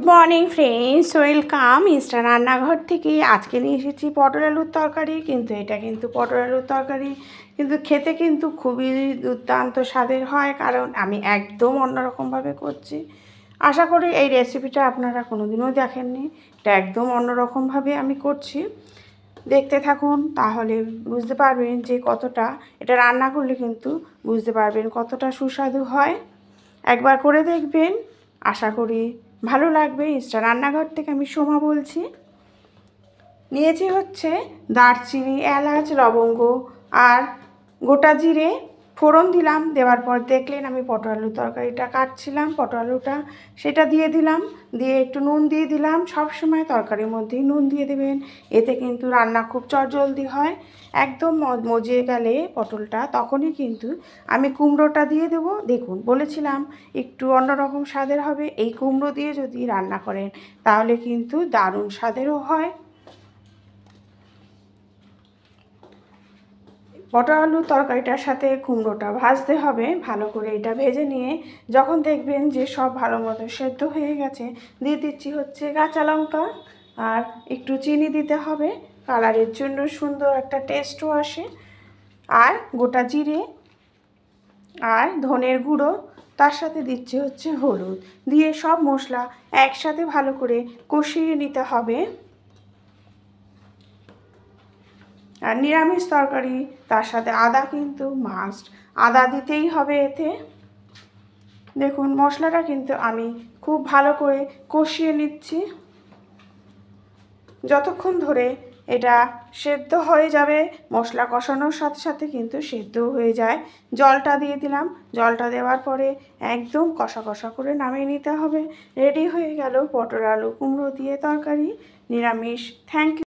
Morning friends, welcome Insta রান্নাঘর থেকে। আজকে নিয়ে এসেছি পটল আলুর তরকারি। এটা কিন্তু পটল আলুর তরকারি কিন্তু খেতে কিন্তু খুবই দুর্দান্ত স্বাদের হয়, কারণ আমি একদম অন্যরকমভাবে করছি। আশা করি এই রেসিপিটা আপনারা কোনোদিনও দেখেননি। এটা একদম অন্যরকমভাবে আমি করছি। দেখতে থাকুন, তাহলে বুঝতে পারবেন যে কতটা এটা রান্না করলে কিন্তু বুঝতে পারবেন কতটা সুস্বাদু হয়। একবার করে দেখবেন, আশা করি ভালো লাগবে। ইনস্টা রান্নাঘর থেকে আমি সোমা বলছি। নিয়েছি হচ্ছে দারচিনি, এলাচ, লবঙ্গ আর গোটা জিরে। ফোড়ন দিলাম, দেওয়ার পর দেখলেন আমি পটল আলুর তরকারিটা কাটছিলাম, পটল আলুটা সেটা দিয়ে দিলাম, দিয়ে একটু নুন দিয়ে দিলাম। সব সময় তরকারির মধ্যেই নুন দিয়ে দেবেন, এতে কিন্তু রান্না খুব চটজলদি হয়। একদম মজিয়ে গেলে পটলটা, তখনই কিন্তু আমি কুমড়োটা দিয়ে দেবো। দেখুন, বলেছিলাম একটু অন্যরকম স্বাদের হবে। এই কুমড়ো দিয়ে যদি রান্না করেন তাহলে কিন্তু দারুণ স্বাদেরও হয়। পটল আলুর তরকারিটার সাথে কুমড়োটা ভাজতে হবে ভালো করে। এটা ভেজে নিয়ে যখন দেখবেন যে সব ভালো মতো সেদ্ধ হয়ে গেছে, দিয়ে দিচ্ছি হচ্ছে কাঁচা লঙ্কা আর একটু চিনি দিতে হবে, কালারের জন্য সুন্দর একটা টেস্টও আসে। আর গোটা জিরে আর ধনের গুঁড়ো, তার সাথে দিচ্ছি হচ্ছে হলুদ, দিয়ে সব মশলা একসাথে ভালো করে কষিয়ে নিতে হবে। আর নিরামিষ তরকারি, তার সাথে আদা কিন্তু মাস্ট, আদা দিতেই হবে এতে। দেখুন, মশলাটা কিন্তু আমি খুব ভালো করে কষিয়ে নিচ্ছি। যতক্ষণ ধরে এটা সেদ্ধ হয়ে যাবে, মশলা কষানোর সাথে সাথে কিন্তু সেদ্ধও হয়ে যায়। জলটা দিয়ে দিলাম, জলটা দেওয়ার পরে একদম কষা কষা করে নামিয়ে নিতে হবে। রেডি হয়ে গেল পটল আলু কুমড়ো দিয়ে তরকারি, নিরামিষ। Thank you.